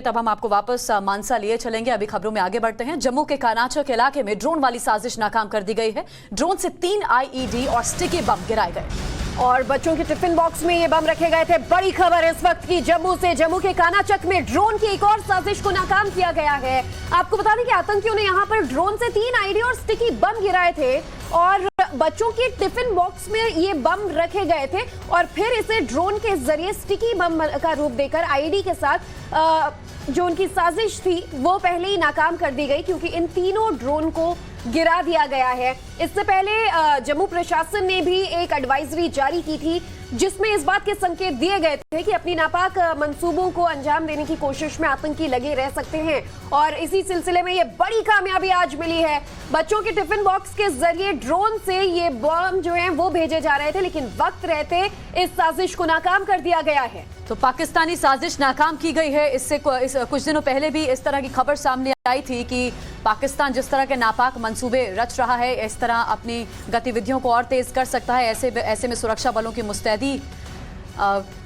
तब हम आपको वापस मानसा लिए चलेंगे। अभी खबरों में आगे बढ़ते हैं। जम्मू के कानाचक इलाके में ड्रोन वाली साजिश नाकाम कर दी गई है। ड्रोन से 3 आईईडी और स्टिकी बम गिराए गए और बच्चों के टिफिन बॉक्स में ये बम रखे गए थे। बड़ी खबर इस वक्त की जम्मू से। जम्मू के कानाचक में ड्रोन की एक और साजिश को नाकाम किया गया है। आपको बता दें कि आतंकियों ने यहां पर ड्रोन से 3 आईडी और स्टिकी बम गिराए थे और बच्चों के टिफिन बॉक्स में ये बम रखे गए थे और फिर इसे ड्रोन के जरिए स्टिकी बम का रूप देकर आईडी के साथ जो उनकी साजिश थी वो पहले ही नाकाम कर दी गई, क्योंकि इन तीनों ड्रोन को गिरा दिया गया है। इससे पहले जम्मू प्रशासन ने भी एक एडवाइजरी जारी की थी जिसमें इस बात के संकेत दिए गए थे कि अपनी नापाक मंसूबों को अंजाम देने की कोशिश में आतंकी लगे रह सकते हैं और इसी सिलसिले में ये बड़ी कामयाबी आज मिली है। बच्चों के टिफिन बॉक्स के जरिए ड्रोन से ये बम जो है वो भेजे जा रहे थे, लेकिन वक्त रहते इस साजिश को नाकाम कर दिया गया है। तो पाकिस्तानी साजिश नाकाम की गई है। इससे कुछ दिनों पहले भी इस तरह की खबर सामने आई थी कि पाकिस्तान जिस तरह के नापाक मंसूबे रच रहा है, इस तरह अपनी गतिविधियों को और तेज कर सकता है। ऐसे में सुरक्षा बलों की मुस्तैदी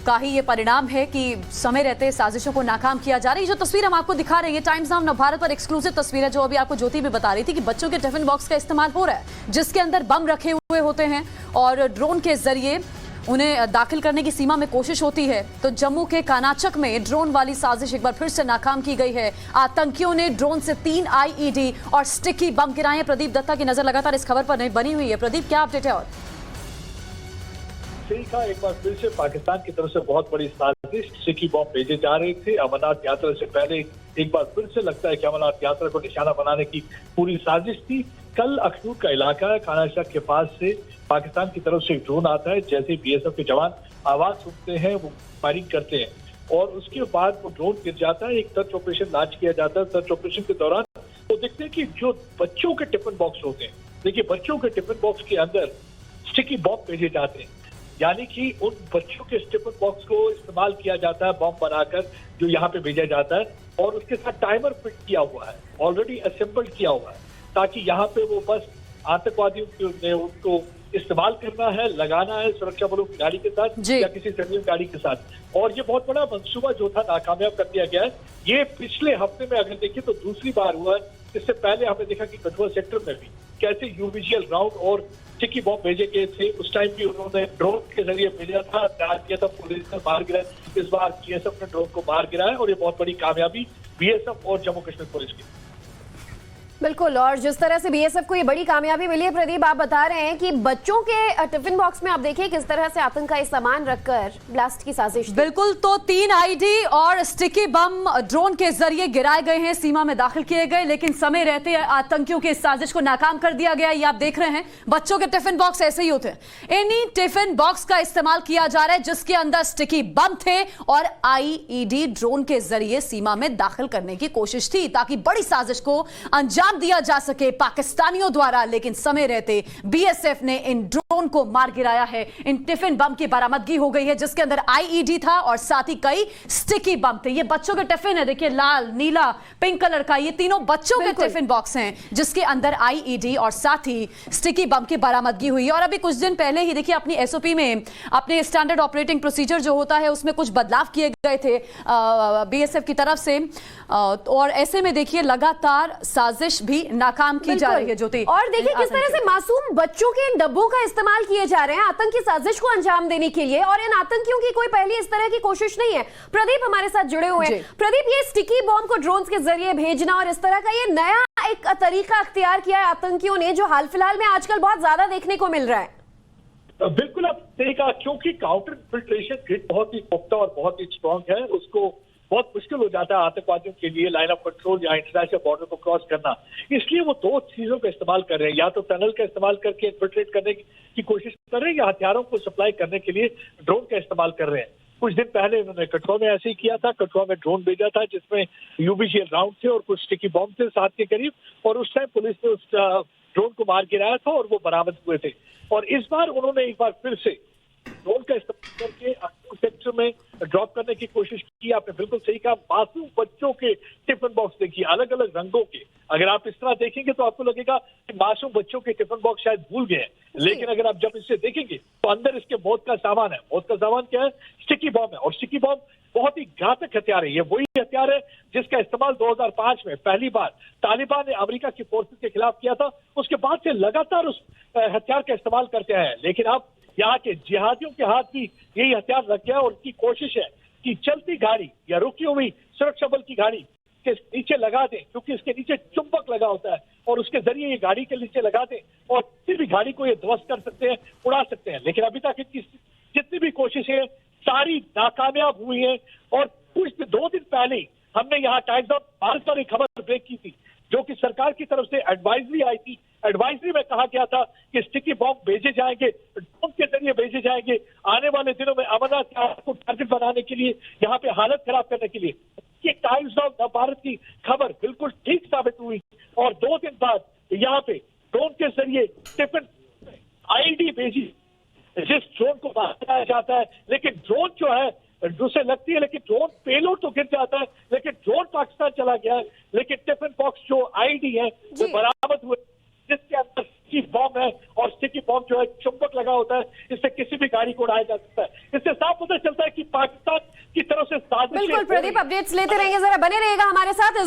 का ही ये परिणाम है कि समय रहते साजिशों को नाकाम किया जा रहा है। जो तस्वीर हम आपको दिखा रहे हैं, टाइम्स नाउ नवभारत पर एक्सक्लूसिव तस्वीर है, जो अभी आपको ज्योति भी बता रही थी कि बच्चों के टिफिन बॉक्स का इस्तेमाल हो रहा है जिसके अंदर बम रखे हुए होते हैं और ड्रोन के जरिए उन्हें दाखिल करने की सीमा में कोशिश होती है। तो जम्मू के कानाचक में ड्रोन वाली साजिश एक बार फिर से नाकाम की गई है। आतंकियों ने ड्रोन से 3 आईईडी और स्टिकी बम गिराए हैं। प्रदीप दत्ता की नजर लगातार इस खबर पर बनी हुई है। प्रदीप, क्या अपडेट है? और सही कहा, एक बार फिर से पाकिस्तान की तरफ से बहुत बड़ी साजिश, स्टिकी बम भेजे जा रहे थे अमरनाथ यात्रा से पहले। एक बार फिर से लगता है कि अमरनाथ यात्रा को निशाना बनाने की पूरी साजिश थी। कल अखनूर का इलाका है, कानाचक के पास से पाकिस्तान की तरफ से एक ड्रोन आता है। जैसे बीएसएफ के जवान आवाज सुनते हैं वो फायरिंग करते हैं और उसके बाद वो ड्रोन गिर जाता है। एक सर्च ऑपरेशन लॉन्च किया जाता है। सर्च ऑपरेशन के दौरान तो देखते हैं कि जो बच्चों के टिफिन बॉक्स होते हैं, देखिए बच्चों के टिफिन बॉक्स के अंदर स्टिकी बम भेजे जाते हैं, यानी कि उन बच्चों के टिफिन बॉक्स को इस्तेमाल किया जाता है बम बनाकर, जो यहाँ पे भेजा जाता है और उसके साथ टाइमर फिट किया हुआ है, ऑलरेडी असेंबल्ड किया हुआ है, ताकि यहाँ पे वो बस आतंकवादियों ने उनको इस्तेमाल करना है, लगाना है सुरक्षा बलों की गाड़ी के साथ या किसी सर्विस गाड़ी के साथ। और ये बहुत बड़ा मंसूबा जो था नाकामयाब कर दिया गया है। ये पिछले हफ्ते में अगर देखिए तो दूसरी बार हुआ है। इससे पहले हमने देखा कि कठुआ सेक्टर में भी कैसे यूवीजीएल राउंड और स्टिकी बम भेजे गए थे। उस टाइम भी उन्होंने ड्रोन के जरिए भेजा था, तैयार किया था, पुलिस ने मार गिराया। इस बार बीएसएफ ने ड्रोन को मार गिराया और ये बहुत बड़ी कामयाबी बीएसएफ और जम्मू कश्मीर पुलिस की। बिल्कुल, और जिस तरह से बीएसएफ को ये बड़ी कामयाबी मिली है, प्रदीप आप बता रहे हैं कि बच्चों के टिफिन बॉक्स में आप देखिए किस तरह से आतंक का सामान रखकर ब्लास्ट की साजिश। बिल्कुल, तो 3 आईडी और स्टिकी बम ड्रोन के जरिए गिराए गए हैं, सीमा में दाखिल किए गए, लेकिन समय रहते आतंकियों की इस साजिश को नाकाम कर दिया गया। ये आप देख रहे हैं, बच्चों के टिफिन बॉक्स ऐसे ही होते हैं। इन्हीं टिफिन बॉक्स का इस्तेमाल किया जा रहा है जिसके अंदर स्टिकी बम थे और आईईडी ड्रोन के जरिए सीमा में दाखिल करने की कोशिश थी ताकि बड़ी साजिश को अंजाम दिया जा सके पाकिस्तानियों द्वारा। लेकिन समय रहते बीएसएफ ने इन ड्रोन को मार गिराया है। इन टिफिन बम की बरामदगी हो गई है जिसके अंदर आईईडी था और साथ ही कई स्टिकी बम थे। ये बच्चों के टिफिन है, देखिए लाल, नीला, पिंक कलर का, ये तीनों बच्चों के टिफिन बॉक्स हैं जिसके अंदर आईईडी और साथ ही स्टिकी बम की बरामदगी हुई है। और अभी कुछ दिन पहले ही देखिए अपनी एसओपी में, अपने स्टैंडर्ड ऑपरेटिंग प्रोसीजर जो होता है उसमें कुछ बदलाव किए गए थे बीएसएफ की तरफ से और ऐसे में देखिए लगातार साजिश भी नाकाम की जा रही है। ज्योति, और देखिए किस तरह से मासूम बच्चों के इन डब्बों का इस्तेमाल किए जा रहे हैं आतंकी साजिश को अंजाम देने के लिए, और इन आतंकियों की कोई पहली इस तरह की कोशिश नहीं है। प्रदीप हमारे साथ जुड़े हुए हैं। प्रदीप, ये स्टिकी बॉम्ब को ड्रोन के जरिए भेजना और इस तरह का ये नया एक तरीका अख्तियार किया है आतंकियों ने, जो हाल फिलहाल में आजकल बहुत ज्यादा देखने को मिल रहा है। बिल्कुल आप सही कहा, क्योंकि काउंटर इन्फिल्ट्रेशन किट बहुत ही पुख्ता और बहुत ही स्ट्रॉन्ग है। उसको बहुत मुश्किल हो जाता है आतंकवादियों के लिए लाइन ऑफ कंट्रोल या इंटरनेशनल बॉर्डर को क्रॉस करना। इसलिए वो 2 चीजों का इस्तेमाल कर रहे हैं, या तो टनल का इस्तेमाल करके इन्फिल्ट्रेट करने की कोशिश कर रहे हैं या हथियारों को सप्लाई करने के लिए ड्रोन का इस्तेमाल कर रहे हैं। कुछ दिन पहले उन्होंने कठुआ में ऐसे ही किया था। कठुआ में ड्रोन भेजा था जिसमें यूवीजीएल राउंड थे और कुछ स्टिकी बॉम्ब थे 7 के करीब, और उस टाइम पुलिस ने उस ड्रोन को मार गिराया था और वो बरामद हुए थे। और इस बार उन्होंने एक बार फिर से ड्रोन का इस्तेमाल करके अखनूर सेक्टर में ड्रॉप करने की कोशिश की। आपने बिल्कुल सही कहा, मासूम बच्चों के टिफिन बॉक्स देखिए, अलग अलग रंगों के। अगर आप इस तरह देखेंगे तो आपको लगेगा कि मासूम बच्चों के टिफिन बॉक्स शायद भूल गए हैं, लेकिन अगर आप जब इसे देखेंगे तो अंदर इसके मौत का सामान है। मौत का सामान क्या है? स्टिकी बॉम्ब है। और स्टिकी बॉम्ब बहुत ही घातक हथियार है। ये वही हथियार है जिसका इस्तेमाल 2005 में पहली बार तालिबान ने अमेरिका की फोर्सेस के खिलाफ किया था। उसके बाद से लगातार उस हथियार का इस्तेमाल करते हैं, लेकिन अब यहाँ के जिहादियों के हाथ भी यही हथियार लग गया और उनकी कोशिश है कि चलती गाड़ी या रुकी हुई सुरक्षा बल की गाड़ी के नीचे लगा दें, क्योंकि इसके नीचे चुंबक लगा होता है और उसके जरिए ये गाड़ी के नीचे लगा दें और किसी भी गाड़ी को ये ध्वस्त कर सकते हैं, उड़ा सकते हैं। लेकिन अभी तक इनकी जितनी भी कोशिशें सारी नाकामयाब हुई हैं। और कुछ 2 दिन पहले ही हमने यहाँ टाइम्स ऑफ भारत पर एक खबर ब्रेक की थी, जो कि सरकार की तरफ से एडवाइजरी आई थी। एडवाइजरी में कहा गया था कि स्टिकी बॉम्ब भेजे जाएंगे, ड्रोन के जरिए भेजे जाएंगे आने वाले दिनों में अमरनाथ को टारगेट बनाने के लिए, यहाँ पे हालत खराब करने के लिए। ये टाइम्स ऑफ भारत की खबर बिल्कुल ठीक साबित हुई और 2 दिन बाद यहाँ पे ड्रोन के जरिए टिफिन आईडी भेजी, जिस ड्रोन को बनाया जाता है। लेकिन ड्रोन जो है उसे लगती है, लेकिन ड्रोन पेलोड तो गिर जाता है, लेकिन ड्रोन पाकिस्तान चला गया है। लेकिन टिफिन बॉक्स जो आईडी है वो बरामद हुए, जिसके अंदर स्टिकी बॉम्ब है और स्टिकी बॉम्ब जो है चुंबक लगा होता है, इससे किसी भी गाड़ी को उड़ाया जा सकता है। इससे साफ पता चलता है कि पाकिस्तान की तरफ से साजिश। बिल्कुल प्रदीप, अपडेट्स लेते रहेंगे, जरा बने रहेगा हमारे साथ।